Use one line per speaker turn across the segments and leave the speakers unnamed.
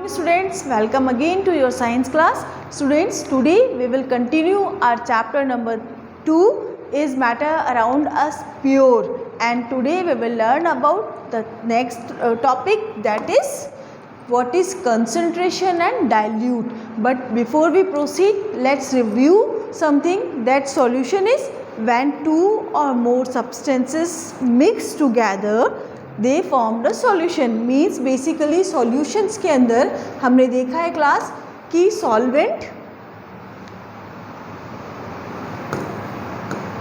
Students, welcome again to your science class. Students, today we will continue our chapter number 2 is matter around us pure, and today we will learn about the next topic, that is what is concentration and dilute. But before we proceed, let's review something. That solution is when two or more substances mix together they form the solution. Means basically solutions के अंदर हमने देखा है class कि solvent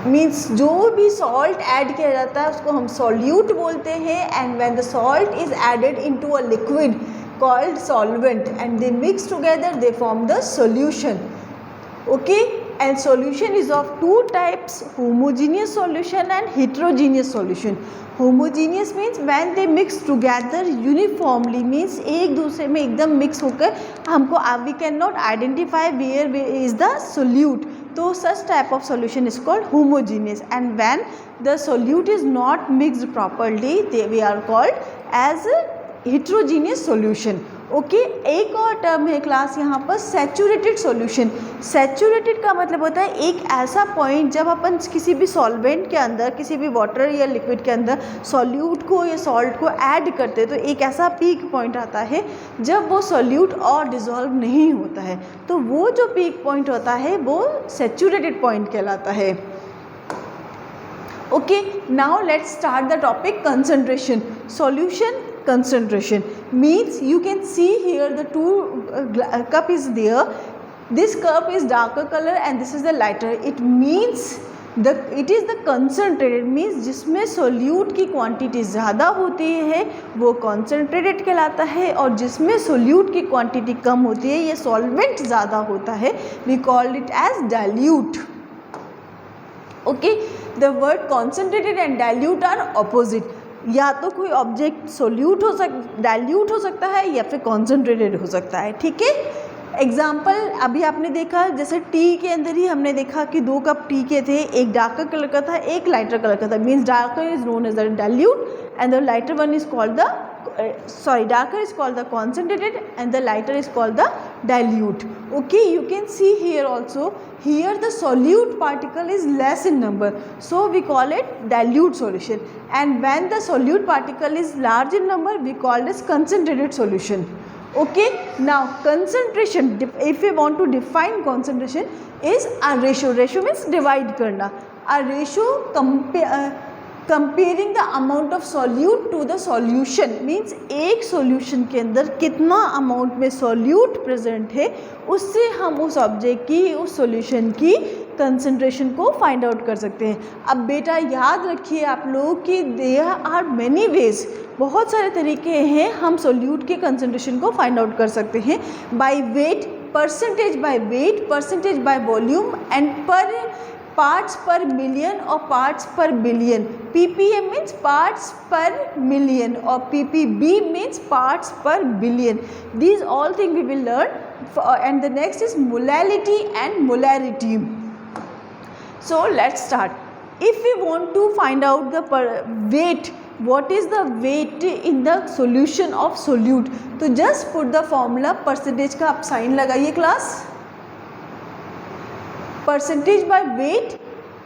means जो भी salt add किया जाता है उसको हम सॉल्यूट बोलते हैं, and when the salt is added into a liquid called solvent and they mix together they form the solution. Okay, and solution is of two types, homogeneous solution and heterogeneous solution. Homogeneous means when they mix together uniformly, means एक दूसरे में एकदम mix होकर हमको we cannot identify where is the solute. तो such type of solution is called homogeneous, and when the solute is not mixed properly we are called as heterogeneous solution. Okay, एक और term है class यहाँ पर saturated solution. Saturated का मतलब होता है एक ऐसा पॉइंट जब अपन किसी भी सॉल्वेंट के अंदर, किसी भी वाटर या लिक्विड के अंदर सॉल्यूट को या सॉल्ट को ऐड करते हैं तो एक ऐसा पीक पॉइंट आता है जब वो सॉल्यूट और डिज़ोल्व नहीं होता है, तो वो जो पीक पॉइंट होता है वो सैचुरेटेड पॉइंट कहलाता है. Okay, now let's start the topic concentration. Solution concentration means you can see here the two cup is there. This cup is darker color and this is the lighter. It means it is the concentrated, means जिसमें solute की quantity ज़्यादा होती है वो concentrated कहलाता है, और जिसमें solute की quantity कम होती है ये solvent ज़्यादा होता है, we call it as dilute. Okay, the word concentrated and dilute are opposite. या तो कोई ऑब्जेक्ट सोल्यूट हो डाइल्यूट हो सकता है या फिर कॉन्सेंट्रेटेड हो सकता है. ठीक है, एग्जाम्पल अभी आपने देखा जैसे टी के अंदर ही हमने देखा कि 2 कप टी के थे, एक डार्कर कलर का था एक लाइटर कलर का था. Means darker is known as the dilute and the lighter one is called the darker is called the concentrated and the lighter is called the dilute. Okay, you can see here also, here the solute particle is less in number, so we call it dilute solution, and when the solute particle is large in number we call this concentrated solution. Okay, now concentration, if we want to define concentration, is a ratio. Ratio means divide करना. A ratio comparing the amount of solute to the solution, means एक solution के अंदर कितना amount में solute present है उससे हम उस ऑब्जेक्ट की, उस सॉल्यूशन की कंसंट्रेशन को फाइंड आउट कर सकते हैं. अब बेटा याद रखिए आप लोग कि देयर आर मैनी वेज, बहुत सारे तरीके हैं हम सॉल्यूट के कंसंट्रेशन को फाइंड आउट कर सकते हैं. By weight, percentage by weight, percentage by volume, and पर parts per million or parts per billion. ppm means parts per million or ppb means parts per billion. These all things we will learn, and the next is molality and molarity. So let's start. If we want to find out the weight, what is the weight in the solution of solute, तो just put the formula, percentage का आप sign लगाइए class. Percentage by weight,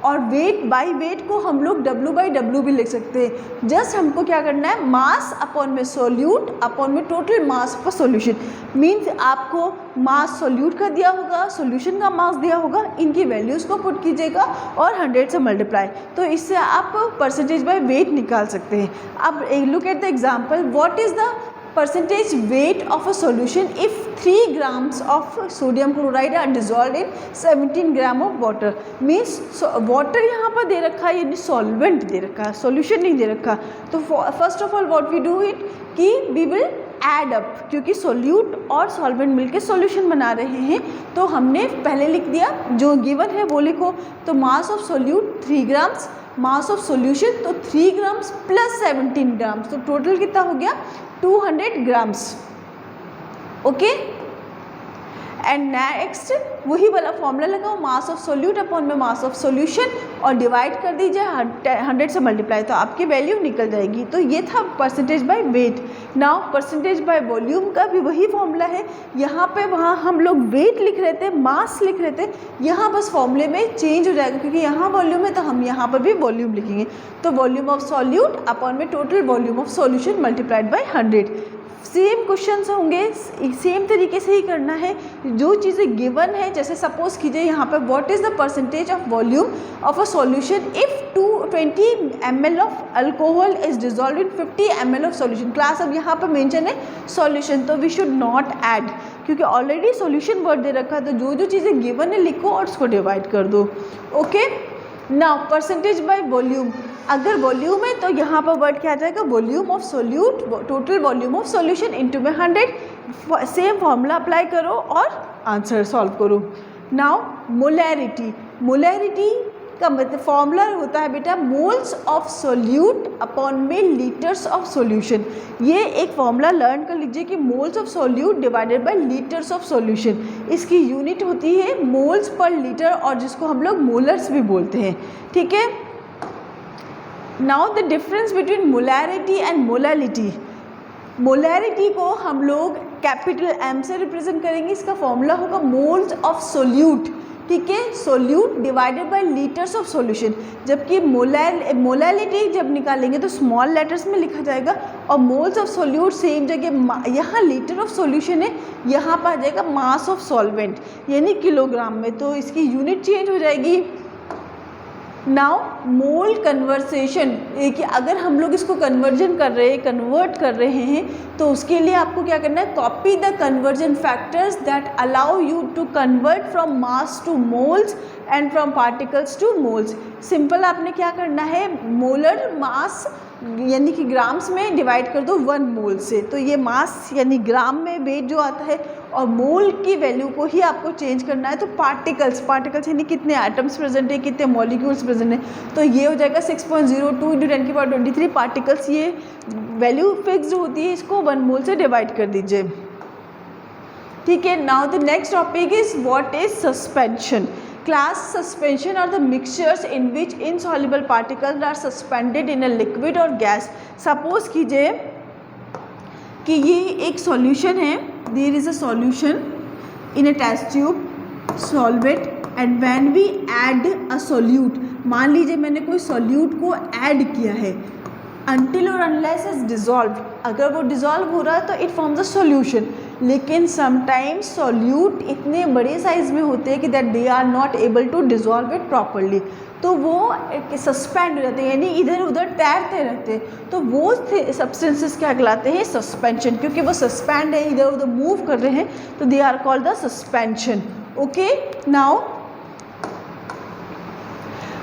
और weight by weight को हम लोग W/W भी लिख सकते हैं. जस्ट हमको क्या करना है, मास अपॉन में सोल्यूट अपॉन में total mass of solution. Means आपको मास सोल्यूट का दिया होगा, सॉल्यूशन का मास दिया होगा, इनकी वैल्यूज़ को पुट कीजिएगा और 100 से मल्टीप्लाई, तो इससे आप परसेंटेज बाय वेट निकाल सकते हैं. अब look at the example. What is the percentage weight of a solution if 3 grams of sodium chloride are dissolved in 17 gram of water. means water यहाँ पर दे रखा है, यानी solvent दे रखा है, solution नहीं दे रखा. तो first of all what we do it कि we will add up, क्योंकि solute और solvent मिलके solution बना रहे हैं, तो हमने पहले लिख दिया जो given है वो लिखो. तो mass of solute 3 grams, mass of solution तो 3 grams plus 17 grams, तो टोटल कितना हो गया 200 grams. Okay, एंड नेक्स्ट वही वाला फॉर्मूला लगाओ, मास ऑफ सोल्यूट अपॉन में मास ऑफ सॉल्यूशन, और डिवाइड कर दीजिए 100 से मल्टीप्लाई, तो आपकी वैल्यू निकल जाएगी। तो ये था percentage by weight. Now percentage by volume का भी वही फॉर्मूला है, यहाँ पे वहाँ हम लोग वेट लिख रहे थे, मास लिख रहे थे, यहाँ बस फॉर्मूले में चेंज हो जाएगा, क्योंकि यहाँ वॉल्यूम है तो हम यहाँ पर भी वॉल्यूम लिखेंगे। तो वॉल्यूम ऑफ सॉल्यूट अपॉन में total volume of solution multiplied by 100। Same questions होंगे, सेम तरीके से ही करना है। जो चीज़ें गिवन है, जैसे सपोज कीजिए यहाँ पे what is the percentage of volume of a solution if 20 ml of alcohol is dissolve in 50 ml of solution. Class अब यहाँ पर मेंशन है सॉल्यूशन, तो वी शुड नॉट ऐड, क्योंकि ऑलरेडी सॉल्यूशन वर्ड दे रखा है, तो जो जो चीज़ें गिवन है लिखो और उसको डिवाइड कर दो। Okay, now percentage by volume, अगर वॉल्यूम है तो यहाँ पर वर्ड क्या आ जाएगा, volume of solute, total volume of solution into में 100। सेम फॉर्मूला अप्लाई करो और आंसर सॉल्व करो। नाउ मोलैरिटी, मोलैरिटी का मतलब फॉर्मूला होता है बेटा मोल्स ऑफ सोल्यूट अपॉन में लीटर्स ऑफ सॉल्यूशन। ये एक फॉर्मूला लर्न कर लीजिए कि moles of solute divided by litres of solution. इसकी यूनिट होती है मोल्स पर लीटर, और जिसको हम लोग मोलर्स भी बोलते हैं। ठीक है, now the difference between molarity and molality. Molarity को हम लोग कैपिटल M से रिप्रेजेंट करेंगे, इसका फॉर्मूला होगा मोल्स ऑफ सोल्यूट। ठीक है, solute divided by litres of solution, जबकि मोलालिटी जब निकालेंगे तो स्मॉल लेटर्स में लिखा जाएगा, और मोल्स ऑफ सोल्यूट सेम जगह, यहाँ लीटर ऑफ सॉल्यूशन है, यहाँ पर आ जाएगा मास ऑफ सॉल्वेंट यानी किलोग्राम में, तो इसकी यूनिट चेंज हो जाएगी। नाउ मोल कन्वर्सेशन, कि अगर हम लोग इसको कन्वर्जन कर रहे हैं, कन्वर्ट कर रहे हैं, तो उसके लिए आपको क्या करना है, copy the conversion factors that allow you to convert from mass to moles and from particles to moles. Simple आपने क्या करना है, मोलर मास यानी कि ग्राम्स में डिवाइड कर दो 1 मोल से, तो ये मास यानी ग्राम में वेट जो आता है, और मोल की वैल्यू को ही आपको चेंज करना है। तो पार्टिकल्स, पार्टिकल्स यानी कितने एटम्स प्रेजेंट है, कितने मॉलिक्यूल्स प्रेजेंट है, तो ये हो जाएगा 6.02 × 10⁻23 पार्टिकल्स। ये वैल्यू फिक्स्ड होती है, इसको 1 मोल से डिवाइड कर दीजिए। ठीक है, now the next topic is what is suspension. Class suspension are the mixtures in which insoluble particles are suspended in a liquid or gas. Suppose कीजिए कि ये एक solution है, there is a solution in a test tube, solve it, and when we add a solute, मान लीजिए मैंने कोई solute को add किया है, until or unless is dissolved, अगर वो dissolve हो रहा है तो it forms a solution। लेकिन समटाइम्स सॉल्यूट इतने बड़े साइज़ में होते हैं कि that they are not able to dissolve it properly, तो वो सस्पेंड हो जाते हैं यानी इधर उधर तैरते रहते हैं, तो वो सब्सटेंसेस क्या कहलाते हैं, सस्पेंशन, क्योंकि वो सस्पेंड है, इधर उधर मूव कर रहे हैं, तो they are called the suspension. Okay, now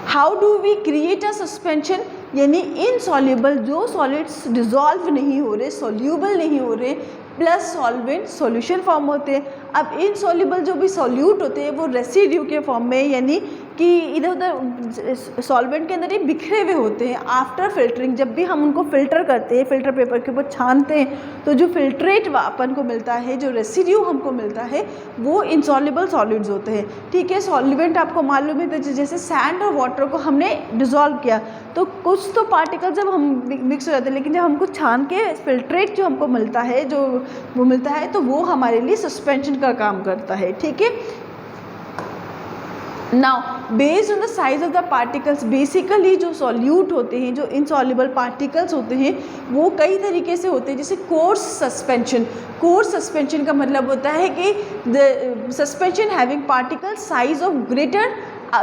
how do we create a suspension, यानी इनसॉल्युबल जो सॉलिड्स डिजॉल्व नहीं हो रहे, सॉल्यूबल नहीं हो रहे, प्लस सॉल्वेंट सॉल्यूशन फॉर्म होते हैं। अब इनसॉल्युबल जो भी सॉल्यूट होते हैं वो रेसिड्यू के फॉर्म में, यानी कि इधर उधर सॉल्वेंट के अंदर ही बिखरे हुए होते हैं। आफ्टर फिल्टरिंग, जब भी हम उनको फिल्टर करते हैं, फिल्टर पेपर के ऊपर छानते हैं, तो जो फिल्ट्रेट अपन को मिलता है, जो रेसिड्यू हमको मिलता है, वो इनसॉल्युबल सॉलिड्स होते हैं। ठीक है, सॉल्वेंट आपको मालूम है, तो जैसे सैंड और वाटर को हमने डिज़ोल्व किया तो कुछ तो पार्टिकल जब हम मिक्स हो जाते हैं, लेकिन जब हमको छान के फिल्ट्रेट जो हमको मिलता है, जो वो मिलता है, तो वो हमारे लिए सस्पेंशन का काम करता है। ठीक है, now based on the size of the particles, basically जो सॉल्यूट होते हैं, जो इनसॉल्युबल पार्टिकल्स होते हैं, वो कई तरीके से होते हैं। जैसे कोर्स सस्पेंशन, कोर्स सस्पेंशन का मतलब होता है कि the suspension having particle size of greater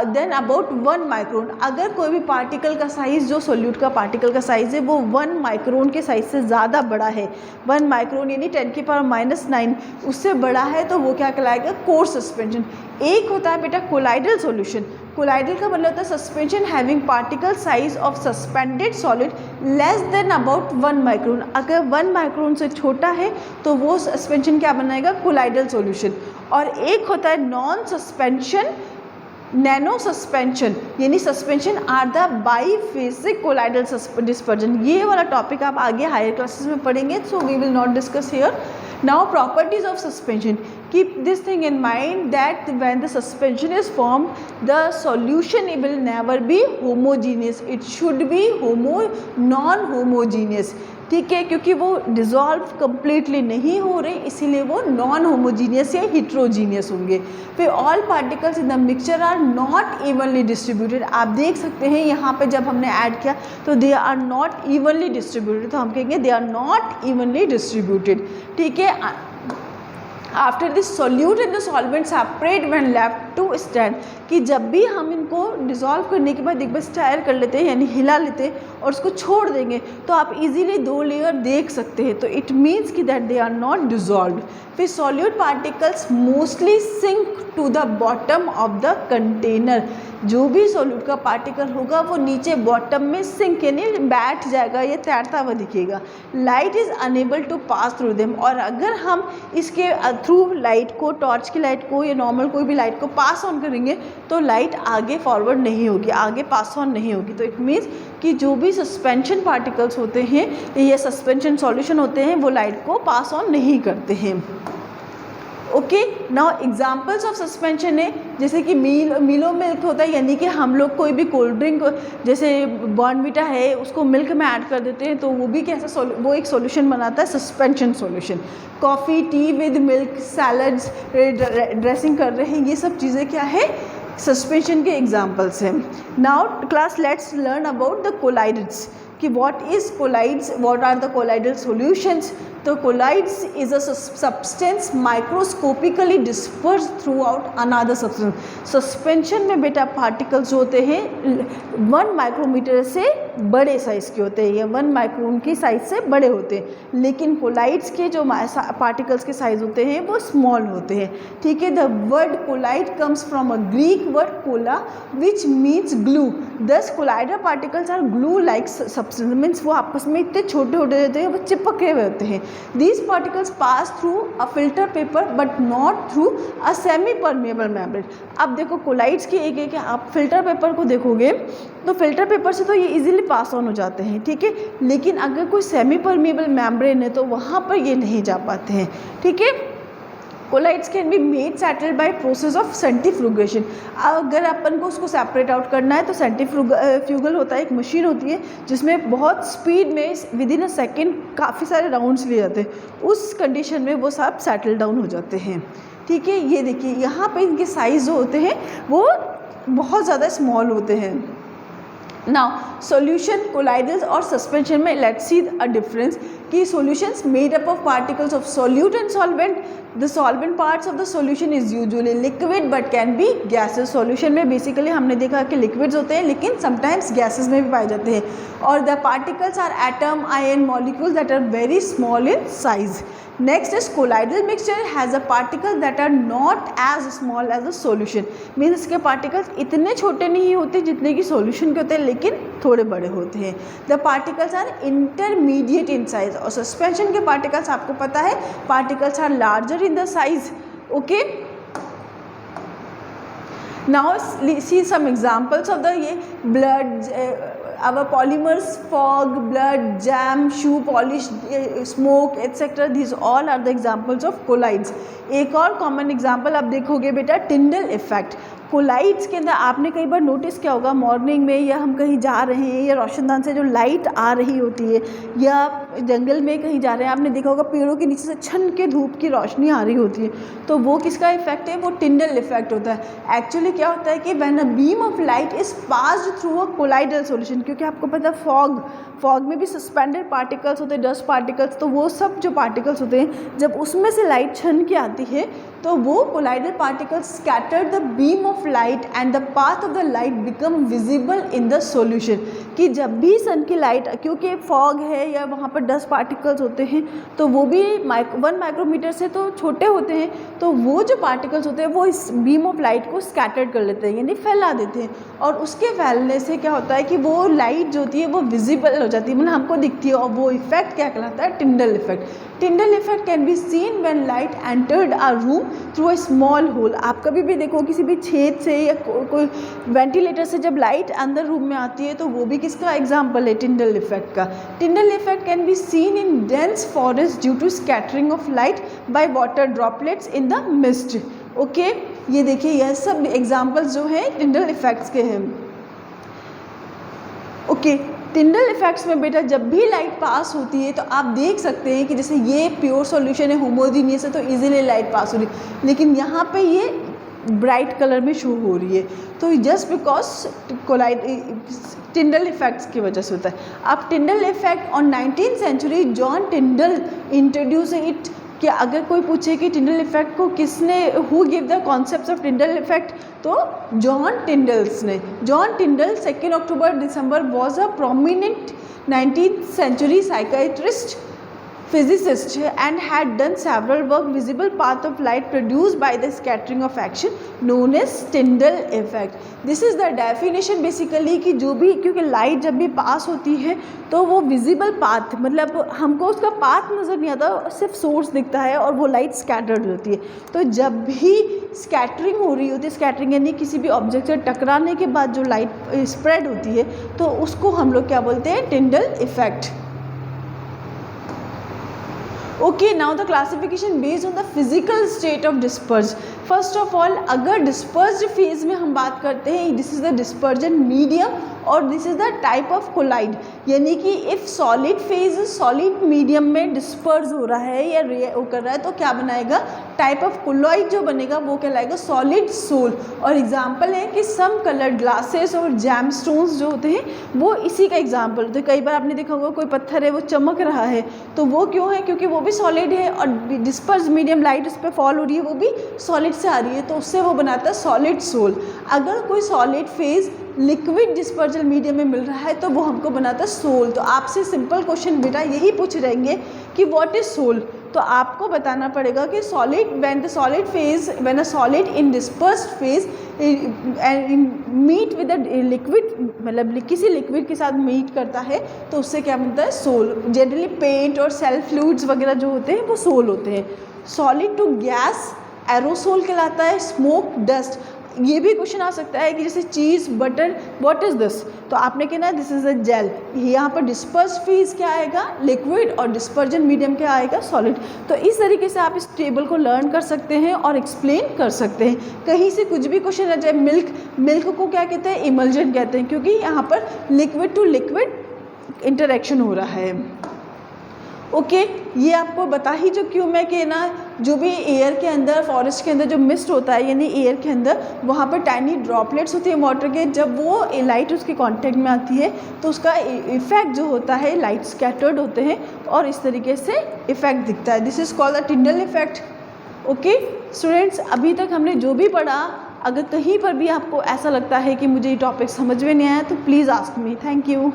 than about 1 micron. अगर कोई भी पार्टिकल का साइज़, जो सोल्यूट का पार्टिकल का साइज़ है, वो 1 माइक्रोन के साइज़ से ज़्यादा बड़ा है, 1 माइक्रोन यानी 10⁻⁻9 उससे बड़ा है, तो वो क्या कहलाएगा, कोर्स सस्पेंशन। एक होता है बेटा कोलाइडल सॉल्यूशन। कोलाइडल का मतलब होता है suspension having particle size of suspended solid less than about 1 micron. अगर 1 माइक्रोन से छोटा है तो वो सस्पेंशन क्या बनाएगा, कोलाइडल सॉल्यूशन। और एक होता है नॉन सस्पेंशन नैनो सस्पेंशन, यानी suspension are the biphasic colloidal dispersion. ये वाला टॉपिक आप आगे हायर क्लासेस में पढ़ेंगे, so we will not discuss here. Now properties of suspension. Keep this thing in mind that when the suspension is formed, the solution will never be homogeneous. It should be non-homogeneous. ठीक है, क्योंकि वो dissolve completely नहीं हो रहे इसीलिए वो non homogeneous या हिट्रोजीनियस होंगे. फिर all particles in the mixture are not evenly distributed. आप देख सकते हैं यहाँ पे जब हमने ऐड किया तो they are not evenly distributed, तो हम कहेंगे they are not evenly distributed. ठीक है. After this solute and the solvent separate when left to stand, कि जब भी हम इनको डिज़ोल्व करने के बाद एक बार स्टायर कर लेते हैं यानी हिला लेते हैं और उसको छोड़ देंगे तो आप इजीली 2 लेयर देख सकते हैं. तो इट मीन्स कि that they are not dissolved. फिर solute particles mostly sink to the bottom of the container. जो भी सॉल्यूट का पार्टिकल होगा वो नीचे बॉटम में सिंक यानी बैठ जाएगा, ये तैरता हुआ दिखेगा. Light is unable to pass through them. और अगर हम इसके थ्रू लाइट को, टॉर्च की लाइट को या नॉर्मल कोई भी लाइट को पास ऑन करेंगे तो लाइट आगे फॉरवर्ड नहीं होगी, आगे पास ऑन नहीं होगी. तो इट मीन्स कि जो भी सस्पेंशन पार्टिकल्स होते हैं या सस्पेंशन सॉल्यूशन होते हैं वो लाइट को पास ऑन नहीं करते हैं. Okay. Now examples of suspension है जैसे कि मिलो मिल्क होता है, यानी कि हम लोग कोई भी कोल्ड ड्रिंक जैसे बॉर्नविटा है उसको मिल्क में ऐड कर देते हैं तो वो भी कैसा वो एक सॉल्यूशन बनाता है, suspension solution. Coffee, T with milk, salads, dressing कर रहे हैं, ये सब चीज़ें क्या है, सस्पेंशन के एग्जाम्पल्स हैं. Now class let's learn about the colloids कि what is colloids, what are the colloidal solutions. तो colloids is a substance microscopically disperse throughout another substance. Suspension में बेटा पार्टिकल्स होते हैं 1 माइक्रोमीटर से बड़े साइज़ के होते हैं या 1 माइक्रोन की साइज़ से बड़े होते हैं, लेकिन कोलाइड्स के जो पार्टिकल्स के साइज़ होते हैं वो स्मॉल होते हैं. ठीक है. The word colloid comes from a Greek word kolla which means glue. Thus colloidal particles are glue like substance, means वो आपस में इतने छोटे होते रहते हैं, वो चिपके हुए होते हैं. These particles pass through a filter paper but not through a semi permeable membrane. अब देखो कोलाइड्स की एक है, आप फिल्टर पेपर को देखोगे तो फिल्टर पेपर से तो ये इजीली पास ऑन हो जाते हैं. ठीक है. लेकिन अगर कोई सेमी परमेबल मेम्ब्रेन है तो वहाँ पर ये नहीं जा पाते हैं. ठीक है. Colloids can be made settled by process of centrifugation. अगर अपन को उसको सेपरेट आउट करना है तो सेंट्रीफ्यूगल होता है, एक मशीन होती है जिसमें बहुत स्पीड में विद इन अ सेकेंड काफ़ी सारे राउंड्स लिए जाते हैं. उस कंडीशन में वो सब सेटल डाउन हो जाते हैं. ठीक है. ये देखिए यहाँ पे इनके साइज़ जो होते हैं वो बहुत ज़्यादा स्मॉल होते हैं. नाउ सॉल्यूशन, कोलाइडल्स और सस्पेंशन में लेट्स सी अ डिफरेंस कि solutions made up of particles of solute and solvent. The solvent parts of the solution is usually liquid but can be gases. Solution में basically हमने देखा कि liquids होते हैं लेकिन समटाइम्स गैसेस में भी पाए जाते हैं. और the particles are atom, ion, molecules that are very small in size. Next is colloidal mixture has a particle that are not as small as the solution. Means इसके पार्टिकल्स इतने छोटे नहीं होते जितने कि सॉल्यूशन के होते हैं लेकिन थोड़े बड़े होते हैं. The particles are intermediate in size. और सस्पेंशन के पार्टिकल्स आपको पता है particles are larger in the size. Okay. Now see some examples of the ये blood, our polymers, fog, blood, jam, shoe polish, smoke etc. These all are the examples of colloids. एक और common example आप देखोगे बेटा Tyndall effect. Collides के अंदर आपने कई बार नोटिस किया होगा मॉर्निंग में या हम कहीं जा रहे हैं या रोशनदान से जो लाइट आ रही होती है या जंगल में कहीं जा रहे हैं, आपने देखा होगा पेड़ों के नीचे से छन के धूप की रोशनी आ रही होती है. तो वो किसका इफेक्ट है, वो टिंडल इफेक्ट होता है. एक्चुअली क्या होता है कि when a beam of light is passed through a colloidal solution, क्योंकि आपको पता है फॉग में भी सस्पेंडेड पार्टिकल्स होते हैं, डस्ट पार्टिकल्स. तो वो सब जो पार्टिकल्स होते हैं जब उसमें से लाइट छन के आती है तो वो colloidal particles scatter the beam of light and the path of the light become visible in the solution. कि जब भी सन की लाइट, क्योंकि फॉग है या वहाँ पर डस्ट पार्टिकल्स होते हैं तो वो भी 1 माइक्रोमीटर से तो छोटे होते हैं, तो वो जो पार्टिकल्स होते हैं वो इस बीम ऑफ लाइट को स्कैटर्ड कर लेते हैं यानी फैला देते हैं. और उसके फैलने से क्या होता है कि वो लाइट जो होती है वो विजिबल हो जाती है, मतलब हमको दिखती है. और वो इफेक्ट क्या कहलाता है, Tyndall effect. Tyndall effect can be seen when light entered a room through a small hole. आप कभी भी देखो किसी भी छेद से या कोई वेंटिलेटर से जब लाइट अंदर रूम में आती है तो वो भी किसका एग्जाम्पल है, टिंडल इफेक्ट का। Tyndall effect can be seen in dense forest due to scattering of light by water droplets in the mist. Okay, ये देखिए यह सब एग्जाम्पल्स जो हैं टिंडल इफेक्ट्स के हैं। ओके, टिंडल इफेक्ट्स में बेटा जब भी लाइट पास होती है तो आप देख सकते हैं कि जैसे ये प्योर सॉल्यूशन है, होमोजीनियस है, तो इजीली लाइट पास हो रही है, लेकिन यहाँ पे ये ब्राइट कलर में शो हो रही है, तो just because colloid Tyndall effects की वजह से होता है। अब Tyndall effect on 19th century John Tyndall introduce it. कि अगर कोई पूछे कि टिंडल इफेक्ट को किसने, who give the concept of Tyndall effect, तो जॉन टिंडल्स ने। John Tyndall 2 October December was a prominent 19th century psychiatrist physicist and had done several work visible path of light produced by the scattering of action known as Tyndall effect. This is the definition basically कि जो भी, क्योंकि light जब भी पास होती है तो वो विजिबल पाथ, मतलब हमको उसका पाथ नज़र नहीं आता, सिर्फ सोर्स दिखता है और वो लाइट स्कैटर्ड होती है। तो जब भी स्कैटरिंग हो रही होती है, स्कैटरिंग यानी किसी भी ऑब्जेक्ट से टकराने के बाद जो लाइट स्प्रेड होती है, तो उसको हम लोग क्या बोलते हैं, Tyndall effect. Okay, now the classification based on the physical state of disperse. First of all, अगर डिस्पर्स्ड फेज में हम बात करते हैं, this is the dispersion medium और this is the type of colloid, यानी कि if solid phase solid medium में डिस्पर्स हो रहा है या वो कर रहा है तो क्या बनाएगा, टाइप ऑफ कोलॉइड जो बनेगा वो कहलाएगा सॉलिड सोल। और एग्जाम्पल है कि सम कलर्ड ग्लासेस और जैम स्टोन्स जो होते हैं वो इसी का एग्जाम्पल होते हैं। कई बार आपने देखा होगा कोई पत्थर है वो चमक रहा है, तो वो क्यों है, क्योंकि वो भी सॉलिड है और डिस्पर्स मीडियम लाइट उस पर फॉल हो रही है, वो भी सॉलिड से आ रही है, तो उससे वो बनाता है सॉलिड सोल। अगर कोई solid phase liquid dispersal medium में मिल रहा है तो वो हमको बनाता है सोल। तो आपसे सिंपल क्वेश्चन बेटा यही पूछ रहेंगे कि व्हाट इज सोल, तो आपको बताना पड़ेगा कि solid when a solid in dispersed phase meet with a liquid, मतलब किसी लिक्विड के साथ मीट करता है तो उससे क्या बनता है, सोल। जनरली पेंट और सेल फ्लूइड्स वगैरह जो होते हैं वो सोल होते हैं। सॉलिड टू गैस एरोसोल कहलाता है। स्मोक, डस्ट, ये भी क्वेश्चन आ सकता है कि जैसे चीज़, बटर, व्हाट इज़ दिस, तो आपने कहना है दिस इज़ अ जेल। यहाँ पर डिस्पर्स फेज क्या आएगा, लिक्विड, और डिस्पर्जन मीडियम क्या आएगा, सॉलिड। तो इस तरीके से आप इस टेबल को लर्न कर सकते हैं और एक्सप्लेन कर सकते हैं। कहीं से कुछ भी क्वेश्चन आ जाए, मिल्क को क्या कहते हैं, इमल्जन कहते हैं, क्योंकि यहाँ पर लिक्विड टू लिक्विड इंटरेक्शन हो रहा है। ओके, ये आपको बता ही चुकी हूँ मैं कि ना जो भी एयर के अंदर, फॉरेस्ट के अंदर जो मिस्ट होता है यानी एयर के अंदर, वहाँ पर टाइनी ड्रॉपलेट्स होती है वाटर के, जब वो लाइट उसके कांटेक्ट में आती है तो उसका इफेक्ट जो होता है, लाइट स्कैटर्ड होते हैं और इस तरीके से इफेक्ट दिखता है। This is called the टिंडल effect. Okay students, अभी तक हमने जो भी पढ़ा, अगर कहीं पर भी आपको ऐसा लगता है कि मुझे ये टॉपिक समझ में नहीं आया तो please ask me. Thank you.